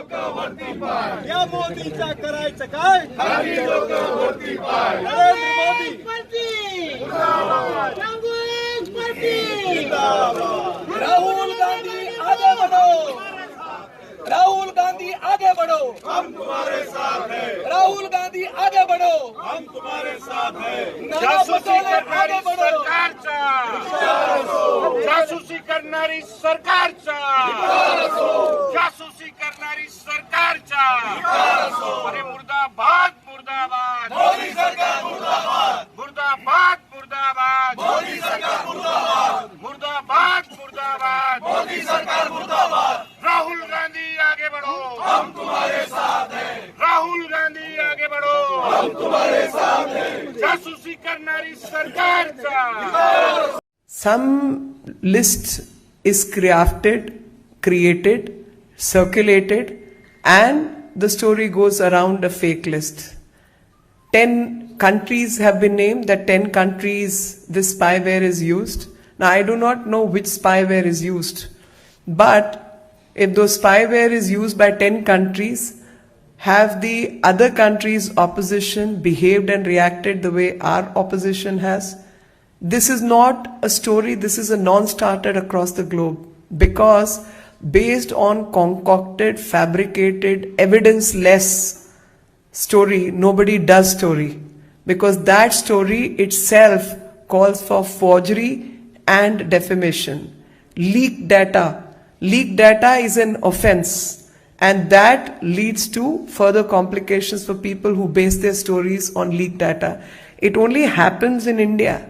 लोक वरती पाय, या मोदीच्या करायचं काय, खाली लोक वरती पाय, नरेंद्र मोदी राहुल गांधी आगे बढ़ो, राहुल गांधी आगे बढ़ो, हम तुम्हारे साथ हैं, राहुल गांधी आगे बढ़ो, हम तुम्हारे साथ हैं। जासूसी करणारी सरकारचा, जासूसी करणारी सरकारचा, जासूसी करणारी सरकारचा, अरे मुर्दाबाद मुर्दाबाद, मोदी सरकार मुर्दाबाद, मुर्दाबाद मुर्दाबाद, मोदी सरकार मुर्दाबाद, मुर्दाबाद मुर्दाबाद, मोदी सरकार मुर्दाबाद। राहुल गांधी आगे बढ़ो, हम तुम्हारे साथ हैं, राहुल गांधी आगे बढ़ो, हम तुम्हारे साथ हैं। जासूसी करणारी सरकारचा। Some list is crafted, created, circulated, and the story goes around a fake list. 10 countries have been named, that 10 countries this spyware is used. Now I do not know which spyware is used, but if those spyware is used by 10 countries, have the other countries' opposition behaved and reacted the way our opposition has? This is not a story, this is a non-starter across the globe, because based on concocted, fabricated, evidence-less story, nobody does story, because that story itself calls for forgery and defamation. Leaked data is an offense, and that leads to further complications for people who base their stories on leaked data. It only happens in India.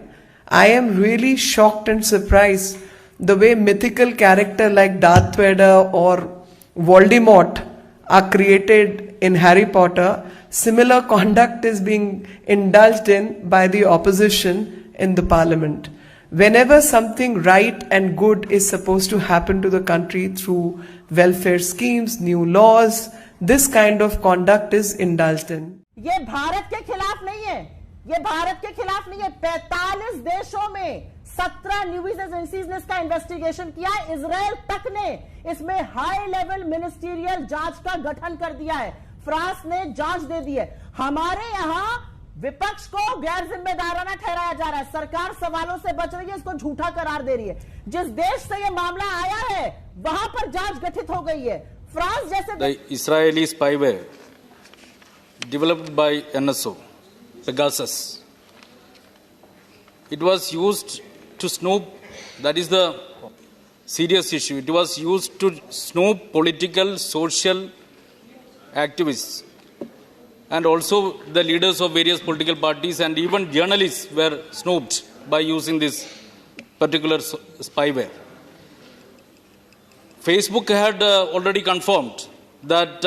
I am really shocked and surprised the way mythical character like Darth Vader or Voldemort are created in Harry Potter. Similar conduct is being indulged in by the opposition in the parliament. Whenever something right and good is supposed to happen to the country through welfare schemes, new laws, this kind of conduct is indulged in. ये भारत के खिलाफ नहीं है, ये भारत के खिलाफ नहीं है। 45 देशों में 17 न्यूज एजेंसीज ने इसका इन्वेस्टिगेशन किया। इजराइल तक ने इसमें हाई लेवल मिनिस्टीरियल जांच का गठन कर दिया है। फ्रांस ने जांच दे दी है। हमारे यहां विपक्ष को गैर जिम्मेदाराना ठहराया जा रहा है। सरकार सवालों से बच रही है, इसको झूठा करार दे रही है। जिस देश से यह मामला आया है वहां पर जांच गठित हो गई है। फ्रांस जैसे The Israeli spyware developed by NSO, Pegasus. It was used to snoop, that is the serious issue. It was used to snoop political, social activists, and also the leaders of various political parties, and even journalists were snooped by using this particular spyware. Facebook had already confirmed that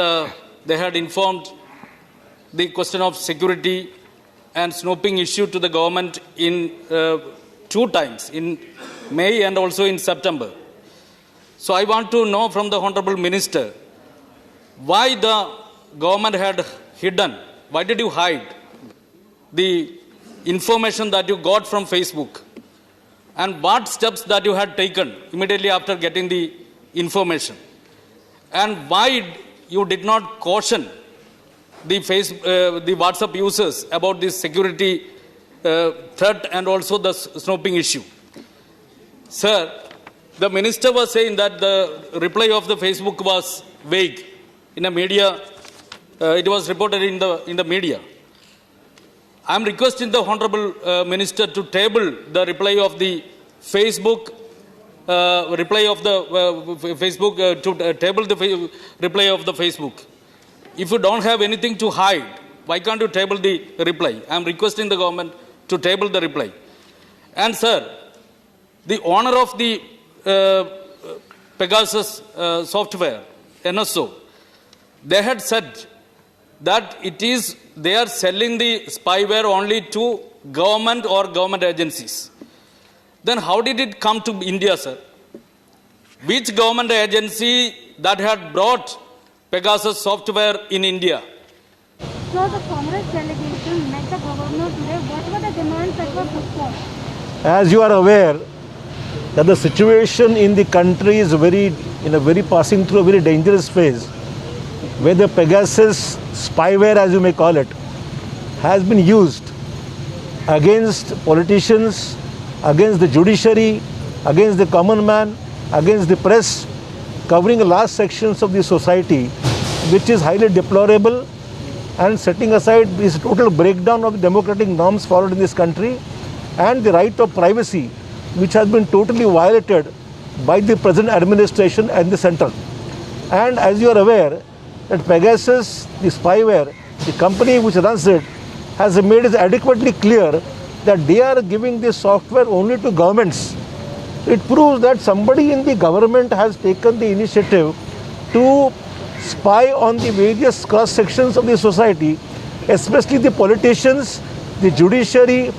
they had informed the question of security and snooping issue to the government in 2 times, in May and also in September. So I want to know from the Honorable Minister, why the government had hidden, why did you hide the information that you got from Facebook, and what steps that you had taken immediately after getting the information, and why you did not caution the WhatsApp users about this security threat and also the snooping issue. Sir, the minister was saying that the reply of the Facebook was vague. In the media, it was reported in the media. I am requesting the Honorable Minister to table the reply of the Facebook, reply of the Facebook, to table the reply of the Facebook. If you don't have anything to hide, why can't you table the reply? I am requesting the government to table the reply. And sir, the owner of the Pegasus software, NSO, they had said that they are selling the spyware only to government or government agencies. Then how did it come to India, sir? Which government agency that had brought Pegasus software in India? So the Congress delegation met the governor today. What were the demands that were put forth? As you are aware that the situation in the country is passing through a very dangerous phase. where the Pegasus spyware, as you may call it, has been used against politicians, against the judiciary, against the common man, against the press, covering large sections of the society, which is highly deplorable and setting aside this total breakdown of the democratic norms followed in this country and the right of privacy, which has been totally violated by the present administration and the central. And as you are aware, that Pegasus, the spyware, the company which runs it, has made it adequately clear that they are giving this software only to governments. It proves that somebody in the government has taken the initiative to spy on the various cross sections of the society, especially the politicians, the judiciary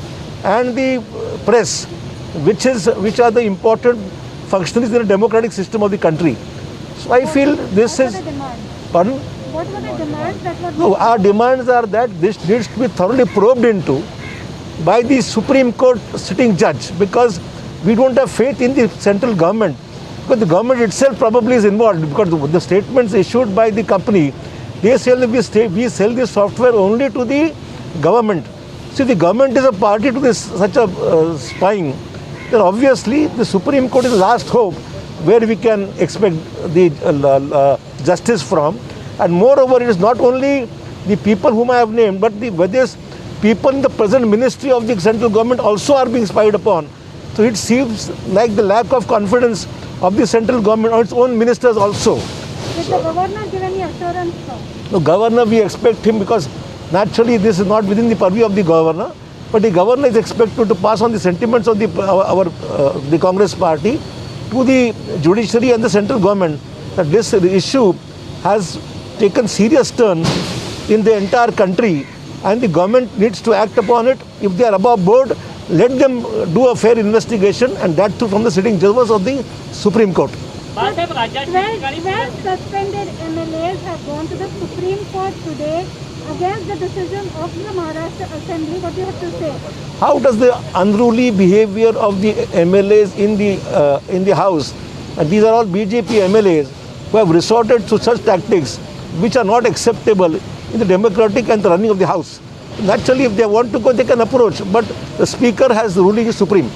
and the press, which are the important functionaries in the democratic system of the country. So I feel this is... Pardon? What were the demands that were... No, our demands are that this needs to be thoroughly probed into by the Supreme Court sitting judge, because we don't have faith in the central government, because the government itself probably is involved, because the statements issued by the company, they say that we sell this software only to the government. See, the government is a party to this such a spying. Then obviously the Supreme Court is the last hope where we can expect the justice from. And moreover, it is not only the people whom I have named, but the various people in the present ministry of the central government also are being spied upon. So it seems like the lack of confidence of the central government on its own ministers also. Did the governor give any assurance, sir? The governor, we expect him, because naturally this is not within the purview of the governor, but the governor is expected to pass on the sentiments of the Congress party to the judiciary and the central government, that this issue has taken serious turn in the entire country and the government needs to act upon it. If they are above board, let them do a fair investigation, and that too from the sitting judges of the Supreme Court. 12 suspended MLAs have gone to the Supreme Court today against the decision of the Maharashtra Assembly. What do you have to say? How does the unruly behavior of the MLAs in the House, and these are all BJP MLAs who have resorted to such tactics which are not acceptable in the democratic and the running of the House. Naturally, if they want to go, they can approach, but the Speaker has the ruling is supreme.